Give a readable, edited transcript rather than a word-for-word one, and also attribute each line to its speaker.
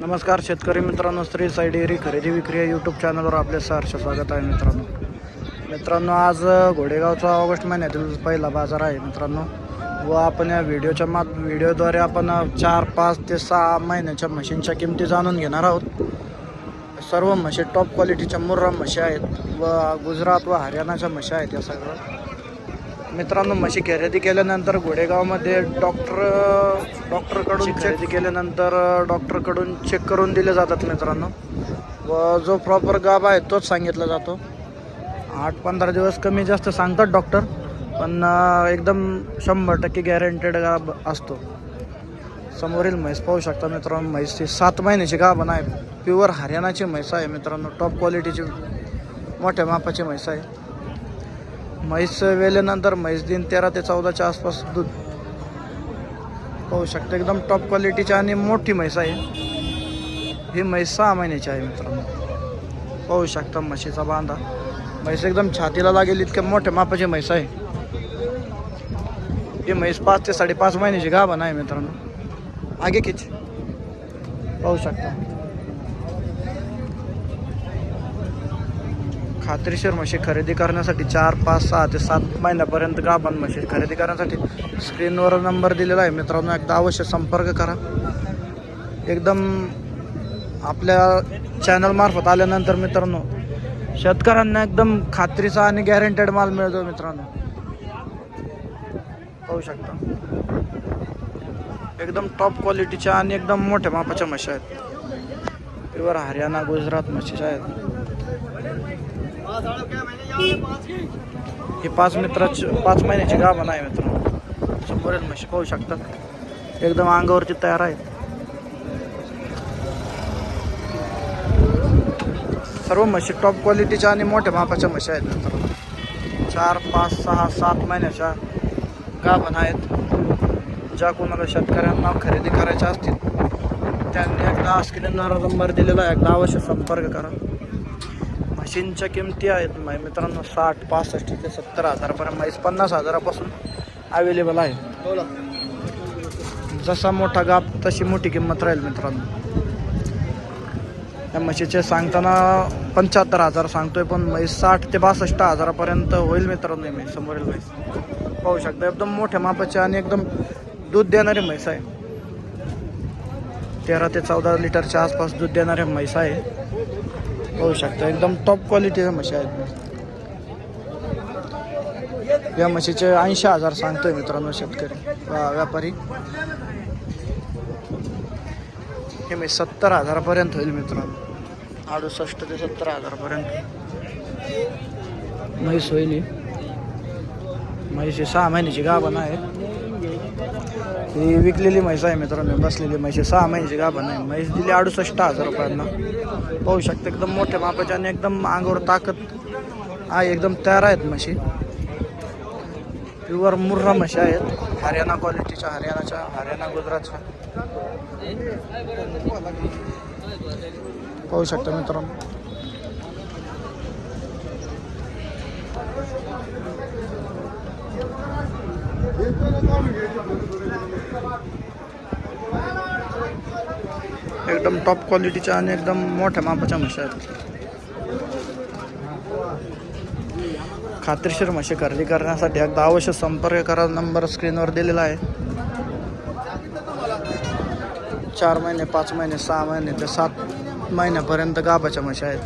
Speaker 1: नमस्कार शेतकरी मित्रांनो, श्री साई डेअरी खरेदी विक्री या यूट्यूब चॅनलवर आपले सहर्ष स्वागत आहे मित्रांनो. आज घोडेगावचा ऑगस्ट महिन्यातील पहिला बाजार आहे मित्रांनो. व आपण या व्हिडिओद्वारे आपण 4, 5 ते 6 महिन्याच्या म्हशींच्या किमती जाणून घेणार आहोत. सर्व म्हशी टॉप क्वालिटीच्या मुर्रा म्हशी आहेत व गुजरात व हरियाणाच्या म्हशी आहेत. या सगळं मित्रांनो, म्हशी खरेदी केल्यानंतर घोडेगावमध्ये डॉक्टरकडून खरेदी केल्यानंतर डॉक्टरकडून चेक करून दिले जातात मित्रांनो. व जो प्रॉपर गाभ आहे तोच सांगितला जातो. 8-15 दिवस कमी जास्त सांगतात डॉक्टर, पण एकदम 100% गॅरंटेड गाभ असतो. समोरील म्हैस पाहू शकता मित्रांनो. म्हैसची 7 महिन्याची गाभण आहे. प्युअर हरियाणाची म्हैस आहे मित्रांनो. टॉप क्वालिटीची मोठ्या मापाची म्हैस आहे. म्हैस वेल्यानंतर म्हैस दिन 13 ते 14च्या आसपास दूध पाहू शकता. एकदम टॉप क्वालिटीची आणि मोठी म्हैस आहे. ही म्हैस 6 महिन्याची आहे मित्रांनो. पाहू शकता म्हशीचा बांधा. म्हैस एकदम छातीला लागेल इतक्या मोठ्या मापाची म्हैस आहे. ही म्हैस 5 ते 5.5 महिन्याची गाभण आहे मित्रांनो. आगे खिच पाहू शकता. खात्रीशीर म्हशी खरेदी करण्यासाठी 4, 5, 6 ते 7 महिन्यापर्यंत गाभण म्हशी खरेदी करण्यासाठी स्क्रीनवर नंबर दिलेला आहे मित्रांनो. एकदा अवश्य संपर्क करा. एकदम आपल्या चॅनलमार्फत आल्यानंतर मित्रांनो शेतकऱ्यांना एकदम खात्रीचा आणि गॅरंटेड माल मिळतो मित्रांनो. पाहू शकता एकदम टॉप क्वालिटीच्या आणि एकदम मोठ्या मापाच्या म्हशी आहेत. प्युअर हरियाणा गुजरात म्हशी आहेत. ही 5 महिन्याची गाभण आहे मित्रांनो. समोरील म्हशी पाहू शकता. एकदम अंगावरती तयार आहे. सर्व म्हशी टॉप क्वालिटीच्या आणि मोठ्या मापाच्या म्हशी आहेत मित्रांनो. 4, 5, 6, 7 महिन्याच्या गाभण आहेत. ज्या कोणाला शेतकऱ्यांना खरेदी करायच्या असतील त्यांनी एकदा स्क्रीनवर नंबर दिलेला आहे. एकदा अवश्य संपर्क करा. म्हशींच्या किमती आहेत मित्रांनो 60, 65 ते 70 हजारापर्यंत. म्हैस 50 हजारापासून अवेलेबल आहे. जसा मोठा गाभ तशी मोठी किंमत राहील मित्रांनो. या म्हशीचे सांगताना 75 हजार सांगतोय, पण म्हैस 60 ते 62 हजारापर्यंत होईल मित्रांनो. म्हैस समोरील म्हैस पाहू शकता. एकदम मोठ्या मापाची आणि एकदम दूध देणारी म्हैस आहे. 13 ते 14 लिटरच्या आसपास दूध देणारी म्हैस आहे. पाहू शकता एकदम टॉप क्वालिटीच्या म्हशी आहेत. या म्हशीचे 80 हजार सांगतोय मित्रांनो शेतकरी व्यापारी. हे म्हैस 70 हजारापर्यंत होईल मित्रांनो. 68 ते 70 हजारापर्यंत म्हैस होईल. म्हैस 6 महिन्याची गाभण आहे. ही विकलेली म्हैस आहे मित्रांनो. बसलेली म्हैस 6 महिन्याची गाभण आहे. म्हैस दिली 68 हजार रुपयांना. पाहू शकता एकदम मोठ्या मापाच्या आणि एकदम अंगावर ताकद आहे. एकदम तयार आहेत म्हशी. प्युअर मुर्रा म्हशी आहेत. हरियाणा क्वालिटीच्या, हरियाणा गुजरातच्या पाहू शकता मित्रांनो. एकदम टॉप क्वालिटीच्या आणि एकदम मोठ्या मापाच्या म्हशी आहेत. खात्रीशीर म्हशी खरेदी करण्यासाठी एकदा अवश्य संपर्क करा. नंबर स्क्रीनवर दिलेला आहे. 4 महिने, 5 महिने, 6 महिने ते 7 महिन्यापर्यंत गाभाच्या म्हशी आहेत.